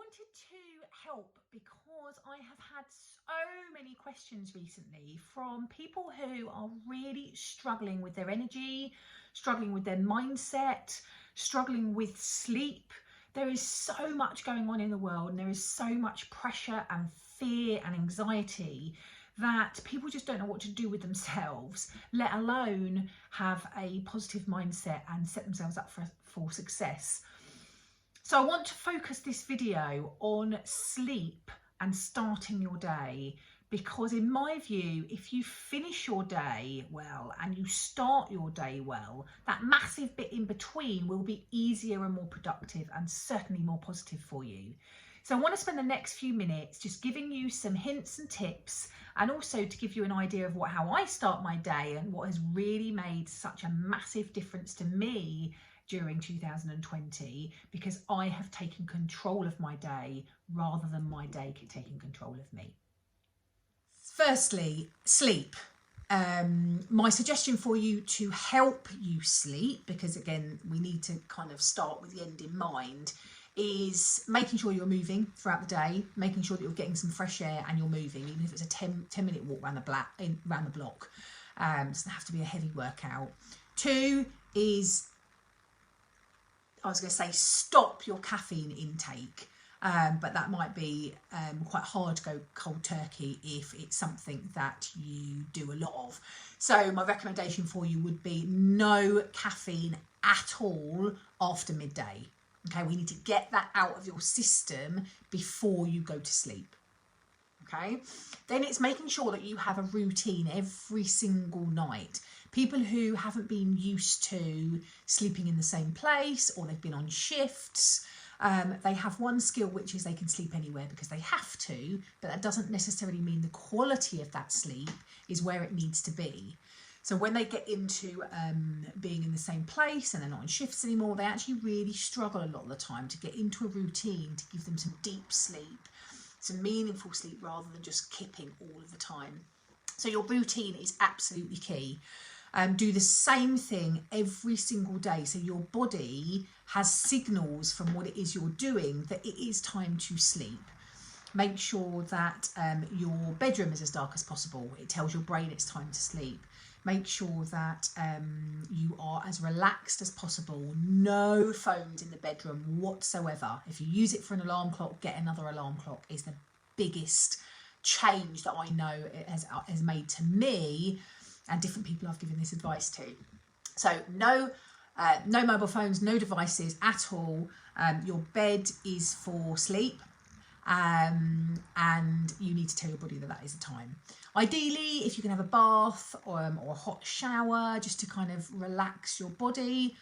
wanted to help because I have had so many questions recently from people who are really struggling with their energy, struggling with their mindset, struggling with sleep. There is so much going on in the world and there is so much pressure and fear and anxiety that people just don't know what to do with themselves, let alone have a positive mindset and set themselves up for success. So I want to focus this video on sleep and starting your day, because in my view, if you finish your day well and you start your day well, that massive bit in between will be easier and more productive and certainly more positive for you. So I want to spend the next few minutes just giving you some hints and tips, and also to give you an idea of how I start my day and what has really made such a massive difference to me during 2020, because I have taken control of my day rather than my day taking control of me. Firstly, sleep. My suggestion for you to help you sleep, because again, we need to kind of start with the end in mind, is making sure you're moving throughout the day, making sure that you're getting some fresh air and you're moving, even if it's a 10-minute walk around the block. It doesn't have to be a heavy workout. 2 is, I was going to say, stop your caffeine intake, but that might be quite hard to go cold turkey if it's something that you do a lot of. So my recommendation for you would be no caffeine at all after midday. Okay, we need to get that out of your system before you go to sleep. Okay, then it's making sure that you have a routine every single night. People who haven't been used to sleeping in the same place, or they've been on shifts, they have one skill, which is they can sleep anywhere because they have to, but that doesn't necessarily mean the quality of that sleep is where it needs to be. So when they get into being in the same place and they're not on shifts anymore, they actually really struggle a lot of the time to get into a routine to give them some deep sleep, some meaningful sleep, rather than just kipping all of the time. So your routine is absolutely key. Do the same thing every single day, so your body has signals from what it is you're doing that it is time to sleep. Make sure that your bedroom is as dark as possible. It tells your brain it's time to sleep. Make sure that you are as relaxed as possible. No phones in the bedroom whatsoever. If you use it for an alarm clock, get another alarm clock, is the biggest change that I know it has made to me, and different people I've given this advice to. So no mobile phones, no devices at all. Your bed is for sleep, and you need to tell your body that that is the time. Ideally, if you can have a bath or a hot shower just to kind of relax your body.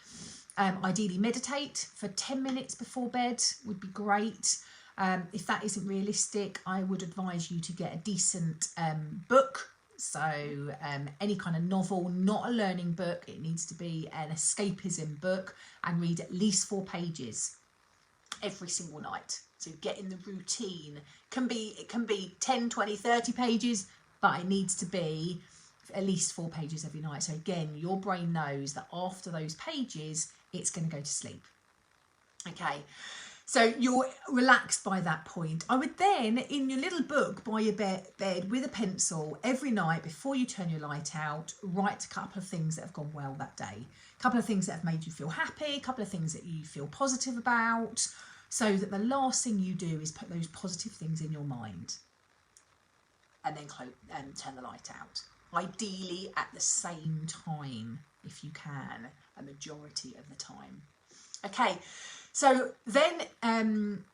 Ideally, meditate for 10 minutes before bed would be great. If that isn't realistic, I would advise you to get a decent book. So any kind of novel, not a learning book. It needs to be an escapism book, and read at least 4 pages every single night. So get in the routine. It can be 10, 20, 30 pages, but it needs to be at least 4 pages every night. So again, your brain knows that after those pages, it's going to go to sleep. Okay. So you're relaxed by that point. I would then, in your little book by your bed with a pencil, every night before you turn your light out, write a couple of things that have gone well that day. A couple of things that have made you feel happy, a couple of things that you feel positive about, so that the last thing you do is put those positive things in your mind. And then turn the light out. Ideally at the same time, if you can, a majority of the time. Okay. So then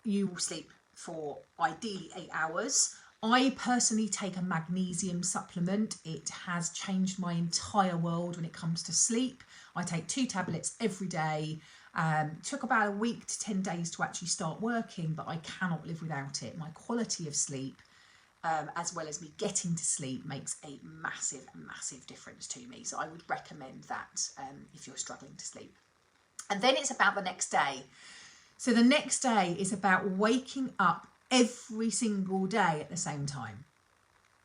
you will sleep for ideally 8 hours. I personally take a magnesium supplement. It has changed my entire world when it comes to sleep. I take 2 tablets every day. Took about a week to 10 days to actually start working, but I cannot live without it. My quality of sleep, as well as me getting to sleep, makes a massive, massive difference to me. So I would recommend that if you're struggling to sleep. And then it's about the next day. So the next day is about waking up every single day at the same time.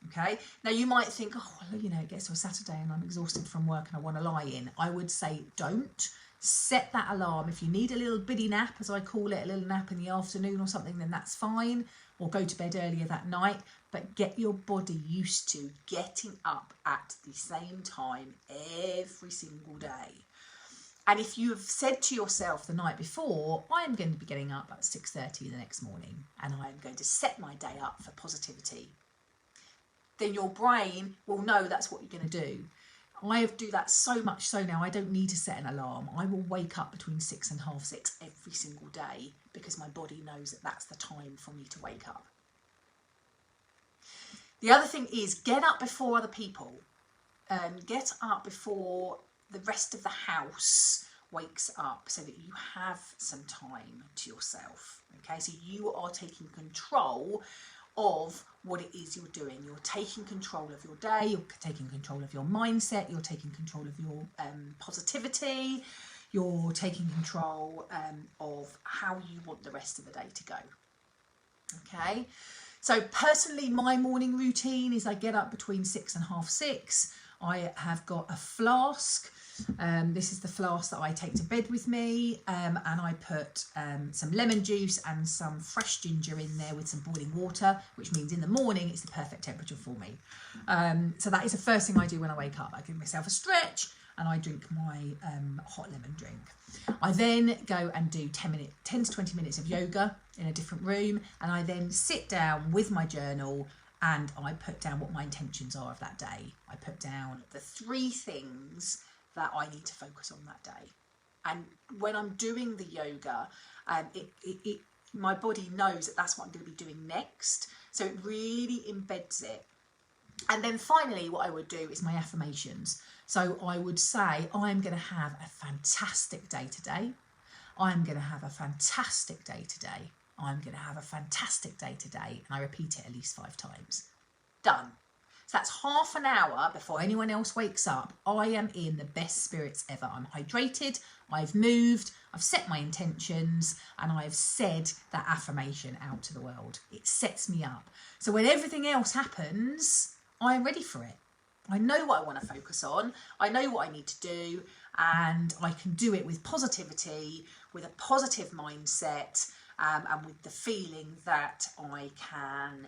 Okay. Now you might think, oh, well, it gets to a Saturday and I'm exhausted from work and I want to lie in. I would say don't. set that alarm. If you need a little bitty nap, as I call it, a little nap in the afternoon or something, then that's fine, or go to bed earlier that night, but get your body used to getting up at the same time every single day. And if you have said to yourself the night before, I am going to be getting up at 6:30 the next morning and I am going to set my day up for positivity, then your brain will know that's what you're going to do. I do that so much so now I don't need to set an alarm. I will wake up between 6 and 6:30 every single day because my body knows that that's the time for me to wake up. The other thing is get up before other people. Get up before the rest of the house wakes up so that you have some time to yourself. Okay, so you are taking control of what it is you're doing. You're taking control of your day, you're taking control of your mindset, you're taking control of your positivity, you're taking control of how you want the rest of the day to go. Okay, so personally my morning routine is I get up between 6 and 6:30. I have got a flask. This is the flask that I take to bed with me, and I put some lemon juice and some fresh ginger in there with some boiling water, which means in the morning it's the perfect temperature for me. So that is the first thing I do when I wake up. I give myself a stretch and I drink my hot lemon drink. I then go and do 10 to 20 minutes of yoga in a different room, and I then sit down with my journal and I put down what my intentions are of that day. I put down the 3 things that I need to focus on that day. And when I'm doing the yoga, my body knows that that's what I'm going to be doing next. So it really embeds it. And then finally, what I would do is my affirmations. So I would say, I'm going to have a fantastic day today. I'm going to have a fantastic day today. I'm going to have a fantastic day today. And I repeat it at least 5 times. Done. So that's half an hour before anyone else wakes up. I am in the best spirits ever. I'm hydrated, I've moved, I've set my intentions, and I've said that affirmation out to the world. It sets me up. So when everything else happens, I'm ready for it. I know what I want to focus on. I know what I need to do, and I can do it with positivity, with a positive mindset, and with the feeling that I can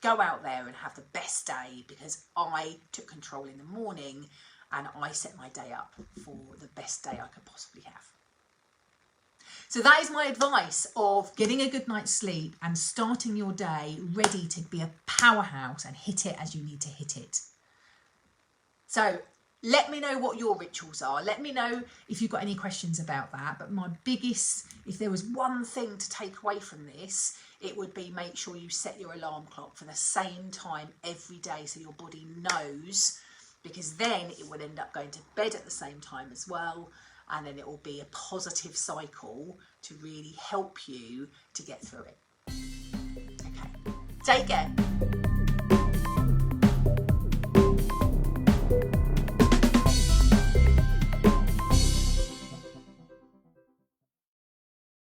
go out there and have the best day because I took control in the morning and I set my day up for the best day I could possibly have. So that is my advice of getting a good night's sleep and starting your day ready to be a powerhouse and hit it as you need to hit it. So let me know what your rituals are. Let me know if you've got any questions about that. But my biggest, if there was one thing to take away from this, it would be make sure you set your alarm clock for the same time every day so your body knows, because then it will end up going to bed at the same time as well. And then it will be a positive cycle to really help you to get through it. Okay, take care.